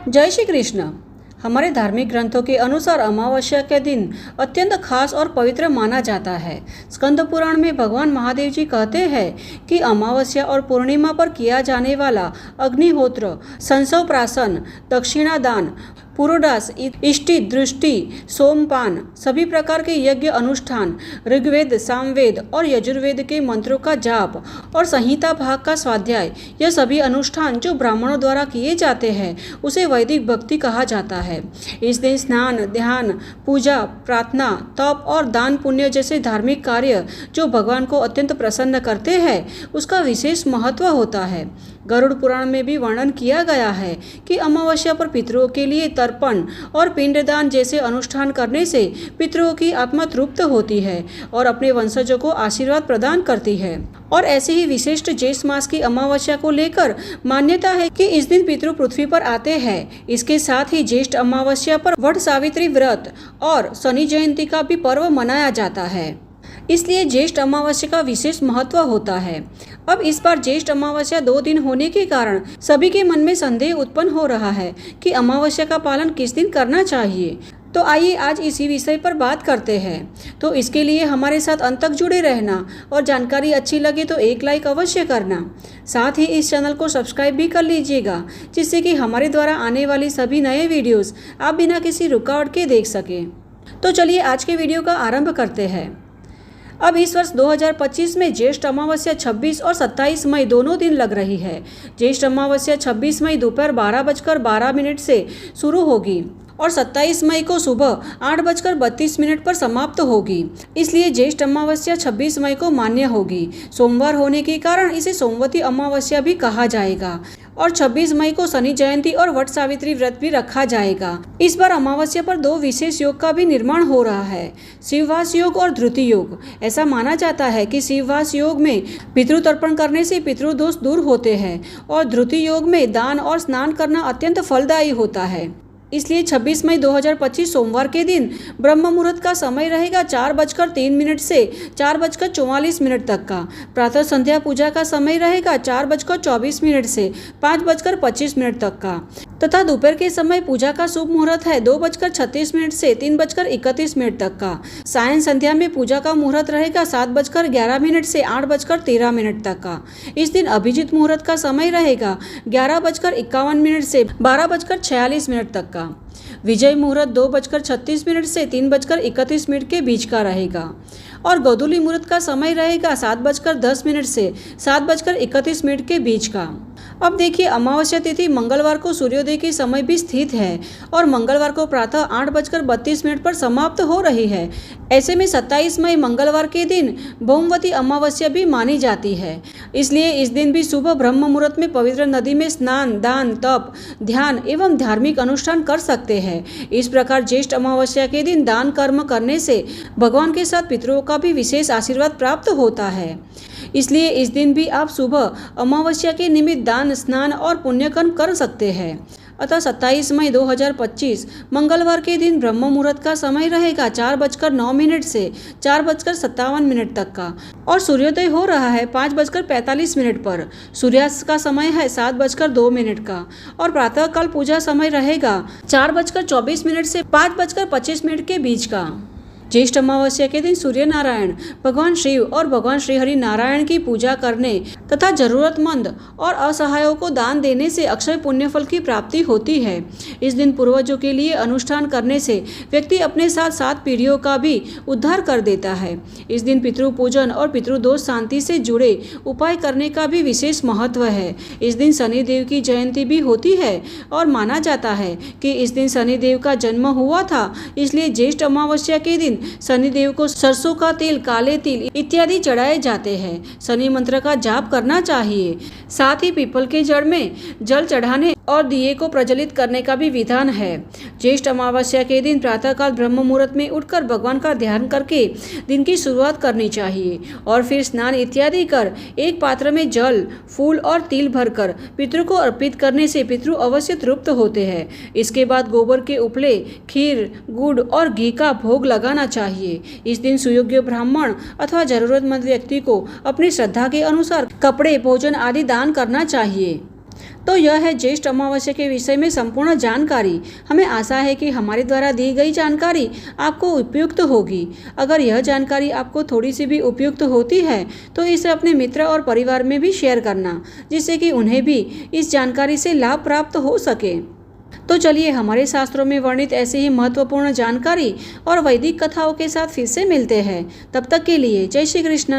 जय श्री कृष्ण। हमारे धार्मिक ग्रंथों के अनुसार अमावस्या के दिन अत्यंत खास और पवित्र माना जाता है। स्कंद पुराण में भगवान महादेव जी कहते हैं कि अमावस्या और पूर्णिमा पर किया जाने वाला अग्निहोत्र, संसव प्राशन, दक्षिणादान, पुरोडास, इष्टि, दृष्टि, सोमपान, सभी प्रकार के यज्ञ अनुष्ठान, ऋग्वेद, सामवेद और यजुर्वेद के मंत्रों का जाप और संहिता भाग का स्वाध्याय, यह सभी अनुष्ठान जो ब्राह्मणों द्वारा किए जाते हैं उसे वैदिक भक्ति कहा जाता है। इस दिन स्नान, ध्यान, पूजा, प्रार्थना, तप और दान पुण्य जैसे धार्मिक कार्य जो भगवान को अत्यंत प्रसन्न करते हैं उसका विशेष महत्व होता है। गरुड़ पुराण में भी वर्णन किया गया है कि अमावस्या पर पितरों के लिए तर्पण और पिंडदान जैसे अनुष्ठान करने से पितरों की आत्मा तृप्त होती है और अपने वंशजों को आशीर्वाद प्रदान करती है। और ऐसे ही विशिष्ट ज्येष्ठ मास की अमावस्या को लेकर मान्यता है कि इस दिन पितृ पृथ्वी पर आते हैं। इसके साथ ही ज्येष्ठ अमावस्या पर वट सावित्री व्रत और शनि जयंती का भी पर्व मनाया जाता है, इसलिए ज्येष्ठ अमावस्या का विशेष महत्व होता है। अब इस बार ज्येष्ठ अमावस्या 2 दिन होने के कारण सभी के मन में संदेह उत्पन्न हो रहा है कि अमावस्या का पालन किस दिन करना चाहिए। तो आइए आज इसी विषय पर बात करते हैं। तो इसके लिए हमारे साथ अंत तक जुड़े रहना और जानकारी अच्छी लगे तो एक लाइक अवश्य करना। साथ ही इस चैनल को सब्सक्राइब भी कर लीजिएगा, जिससे कि हमारे द्वारा आने वाली सभी नए वीडियोस आप बिना किसी रुकावट के देख सकें। तो चलिए आज के वीडियो का आरंभ करते हैं। अब इस वर्ष 2025 में ज्येष्ठ अमावस्या 26 और 27 मई दोनों दिन लग रही है। ज्येष्ठ अमावस्या 26 मई दोपहर 12:12 से शुरू होगी और 27 मई को सुबह 8:32 पर समाप्त होगी। इसलिए ज्येष्ठ अमावस्या 26 मई को मान्य होगी। सोमवार होने के कारण इसे सोमवती अमावस्या भी कहा जाएगा और 26 मई को शनि जयंती और वट सावित्री व्रत भी रखा जाएगा। इस बार अमावस्या पर 2 विशेष योग का भी निर्माण हो रहा है, शिववास योग और धृति योग। ऐसा माना जाता है कि शिववास योग में पितृतर्पण करने से पितृदोष दूर होते हैं और धृति योग में दान और स्नान करना अत्यंत फलदायी होता है। इसलिए 26 मई 2025 सोमवार के दिन ब्रह्म मुहूर्त का समय रहेगा 4:03 से 4:44 तक का। प्रातः संध्या पूजा का समय रहेगा 4:24 से 5:25 तक का तथा दोपहर के समय पूजा का शुभ मुहूर्त है 2:36 से 3:31 तक का। सायं संध्या में पूजा का मुहूर्त रहेगा 7:11 से 8:13 तक का। इस दिन अभिजीत मुहूर्त का समय रहेगा 11:51 से 12:46 तक का। विजय मुहूर्त 2:36 से 3:31 के बीच का रहेगा और गोधूली मुहूर्त का समय रहेगा 7:10 से 7:31 के बीच का। अब देखिए, अमावस्या तिथि मंगलवार को सूर्योदय के समय भी स्थित है और मंगलवार को प्रातः 8:32 पर समाप्त हो रही है। ऐसे में 27 मई मंगलवार के दिन भौमवती अमावस्या भी मानी जाती है। इसलिए इस दिन भी सुबह ब्रह्म मुहूर्त में पवित्र नदी में स्नान, दान, तप, ध्यान एवं धार्मिक अनुष्ठान कर सकते हैं। इस प्रकार ज्येष्ठ अमावस्या के दिन दान कर्म करने से भगवान के साथ पितरों का भी विशेष आशीर्वाद प्राप्त होता है। इसलिए इस दिन भी आप सुबह अमावस्या के निमित्त दान, स्नान और पुण्यकर्म कर सकते हैं। अतः 27 मई 2025 मंगलवार के दिन ब्रह्म मुहूर्त का समय रहेगा 4:09 से 4:57 तक का और सूर्योदय हो रहा है 5:45 पर। सूर्यास्त का समय है 7:02 का और प्रातःकाल पूजा समय रहेगा 4:24 से 5:25 के बीच का। ज्येष्ठ अमावस्या के दिन सूर्य नारायण, भगवान शिव और भगवान श्री हरि नारायण की पूजा करने तथा जरूरतमंद और असहायों को दान देने से अक्षय पुण्य फल की प्राप्ति होती है। इस दिन पूर्वजों के लिए अनुष्ठान करने से व्यक्ति अपने साथ 7 पीढ़ियों का भी उद्धार कर देता है। इस दिन पितृ पूजन और पितृदोष शांति से जुड़े उपाय करने का भी विशेष महत्व है। इस दिन शनिदेव की जयंती भी होती है और माना जाता है कि इस दिन शनिदेव का जन्म हुआ था। इसलिए ज्येष्ठ अमावस्या के दिन शनिदेव को सरसों का तेल, काले तिल इत्यादि चढ़ाए जाते हैं। शनि मंत्र का जाप करना चाहिए। साथ ही पीपल के जड़ में जल चढ़ाने और दिए को प्रज्वलित करने का भी विधान है। ज्येष्ठ अमावस्या के दिन प्रातःकाल ब्रह्म मुहूर्त में उठकर भगवान का ध्यान करके दिन की शुरुआत करनी चाहिए और फिर स्नान इत्यादि कर एक पात्र में जल, फूल और तिल भरकर पितृ को अर्पित करने से पितृ अवश्य तृप्त होते हैं। इसके बाद गोबर के उपले, खीर, गुड़ और घी का भोग लगाना चाहिए। इस दिन सुयोग्य ब्राह्मण अथवा जरूरतमंद व्यक्ति को अपनी श्रद्धा के अनुसार कपड़े, भोजन आदि दान करना चाहिए। तो यह है ज्येष्ठ अमावस्या के विषय में संपूर्ण जानकारी। हमें आशा है कि हमारे द्वारा दी गई जानकारी आपको उपयुक्त होगी। अगर यह जानकारी आपको थोड़ी सी भी उपयुक्त होती है तो इसे अपने मित्र और परिवार में भी शेयर करना, जिससे कि उन्हें भी इस जानकारी से लाभ प्राप्त हो सके। तो चलिए हमारे शास्त्रों में वर्णित ऐसे ही महत्वपूर्ण जानकारी और वैदिक कथाओं के साथ फिर से मिलते हैं। तब तक के लिए जय श्री कृष्ण।